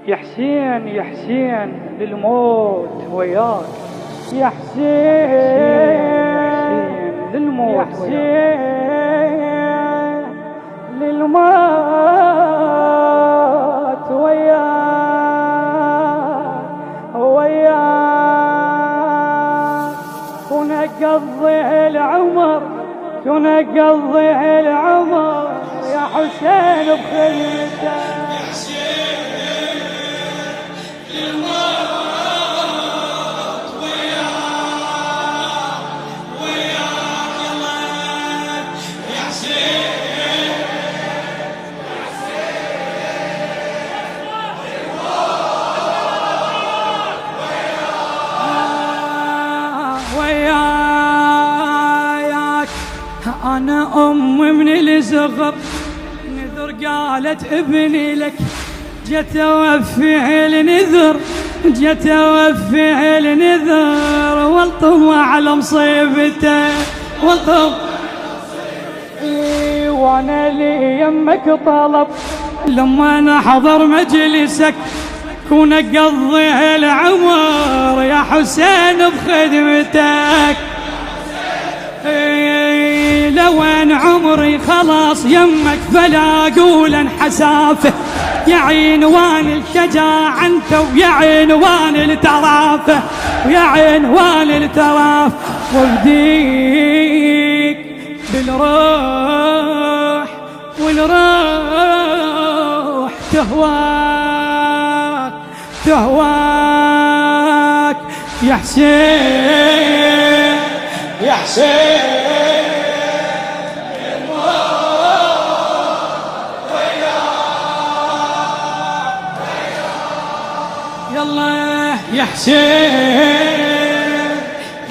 يا حسين يا حسين للموت وياك، يا حسين للموت وياك، للموت وياك وياك، ونقضي العمر ونقضي العمر يا حسين بخدمتك. أنا من الصغر نذر قالت ابني لك، جت أوفي النذر جت أوفي النذر، والطم على مصيبته والطم. وانا لي يمك طلب لما نحضر مجلسك، كون اقضي العمر يا حسين بخدمتك. لوين عمري خلاص يمك فلا اقول انحسافه، يا عنوان الشجاعة انت ويا عنوان الترافه، ويا عنوان التراف، وبديك بالروح والروح تهواك تهواك يا حسين يا حسين. يلا يا حسين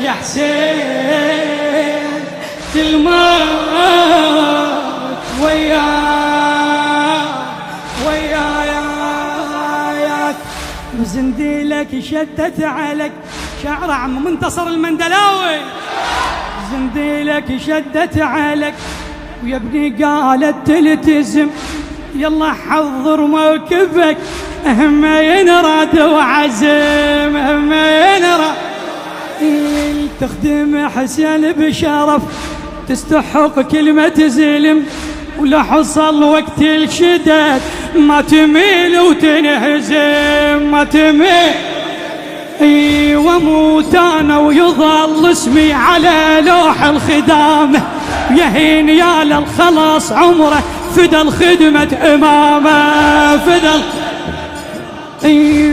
يا حسين الموت وياك وياك، وزنديلك شدت عليك شعر عم منتصر المندلاوي، زنديلك شدت عليك ويا ابني قالت تلتزم، يلا حضر موكبك هم ينراد وعزم هم ينراد، تخدم حسين بشرف تستحق كلمة زلم، ولا حصل وقت الشداد ما تميل وتنهزم ما تميل. واموت انا ويظل اسمي على لوح الخدامه، يهين يا للخلاص عمره فدى الخدمة امامه فدى.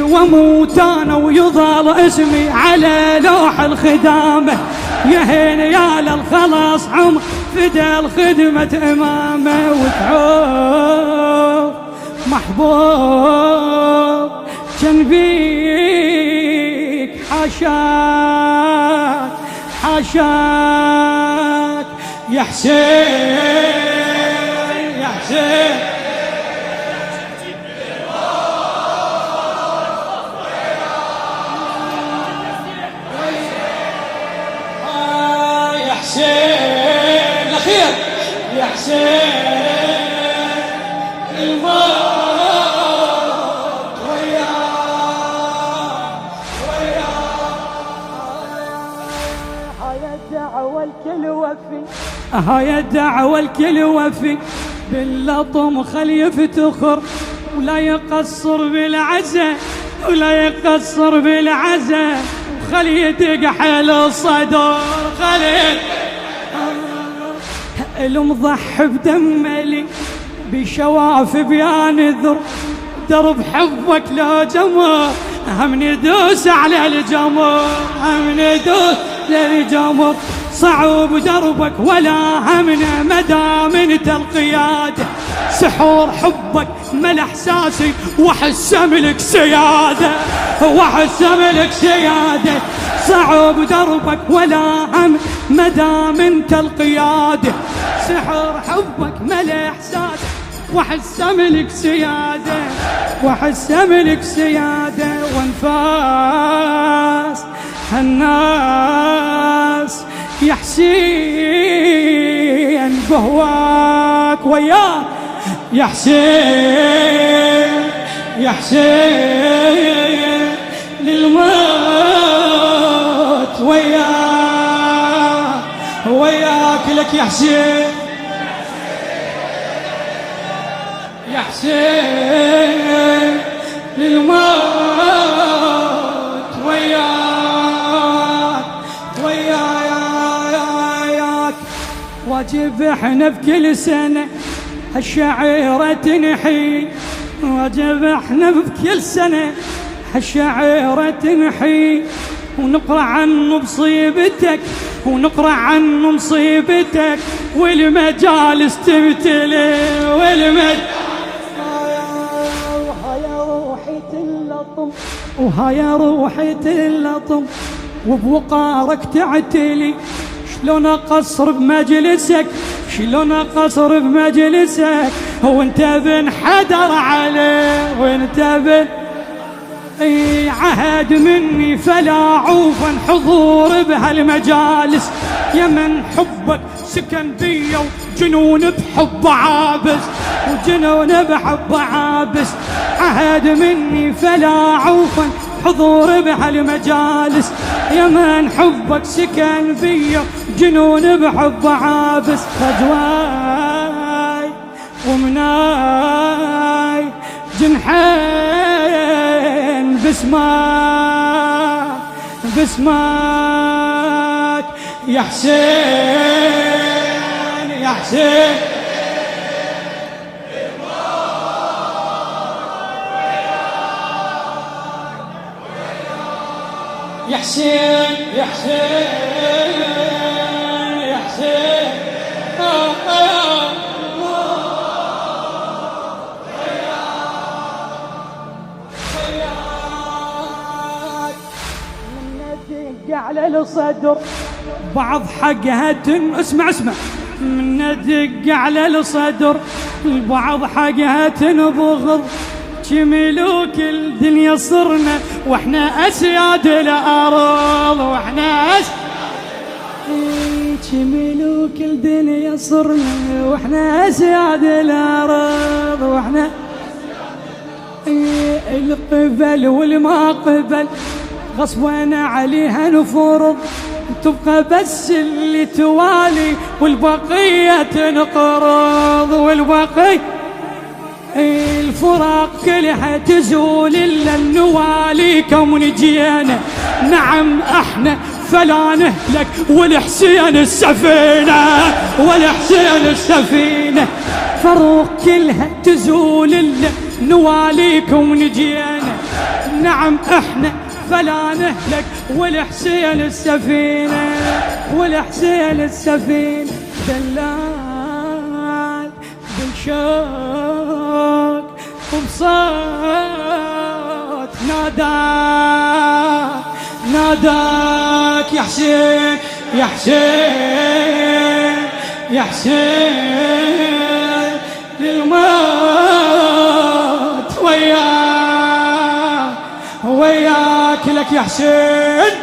واموت انا ويظل اسمي على لوح الخدامه، يهين يا للخلاص عمر فدى الخدمة امامه. وتعوف محبوب كان بيك حاشاك حاشاك يا حسين يا حسين. يا حسين الأخير يا حسين الموت وياك هاي الدعوة الكل وفي هاي الدعوة الكل وفي، باللطم خل يفتخر ولا يقصر بالعزة ولا يقصر بالعزة، خل يتقحل الصدر خلي المضحي بدملي بشواف بيانذر، درب حبك لو جمر هم ندوس على الجمر هم ندوس للجمر، صعب دربك ولا همنا مدام انت القيادة، سحور حبك مل احساسي واحس ملك سيادة واحس ملك سيادة، صعب دربك ولا هم مدام انت القيادة، سحور حبك مل احساسي واحس ملك سيادة واحس ملك سيادة. وانفاس هالناس يا حسين بهواك وياك يا حسين يا حسين للموت وياك لك يا حسين يا حسين للموت وياك واجب احنا بكل سنة هالشعيرة تنحي واجب احنا بكل سنة هالشعيرة تنحي ونقرأ عن مصيبتك ونقرأ عن مصيبتك والمجالس تمتلي وهاي روحي تلطم وبوقارك تعتلي شلون اقصر بمجلسك شلون اقصر بمجلسك وانت بنحدر عليه وانت بن عهد مني فلا عوفا حضور بهالمجالس يا من حبك سكن بيا وجنون بحب عابس وجنون بحب عابس عهد مني فلا عوفا حضور بهالمجالس يا من حبك سكن بيا جنون بحب عابس خجواي ومناي جنحين بسماك يا حسين يا حسين يا حسين يا حسين يا حسين على الصدر بعض حقها اسمع من ندق على الصدر البعض حقها تنبغض ملوك الدنيا صرنا واحنا اسياد الارض واحنا ملوك الدنيا صرنا واحنا اسياد الارض واحنا القبل والما قبل غصبنا عليها نفرض تبقى بس اللي توالي والبقية تنقرض والبقية الفراق كلها تزول إلا النواليكم ونجينا نعم احنا فلا نهلك والحسين السفينة فروق كلها تزول إلا نواليكم ونجينا نعم احنا فلا نهلك والحسين السفينة دلال بالشوق وبصوت ناداك يا حسين يا حسين يا حسين للموت وياك لك يا حسين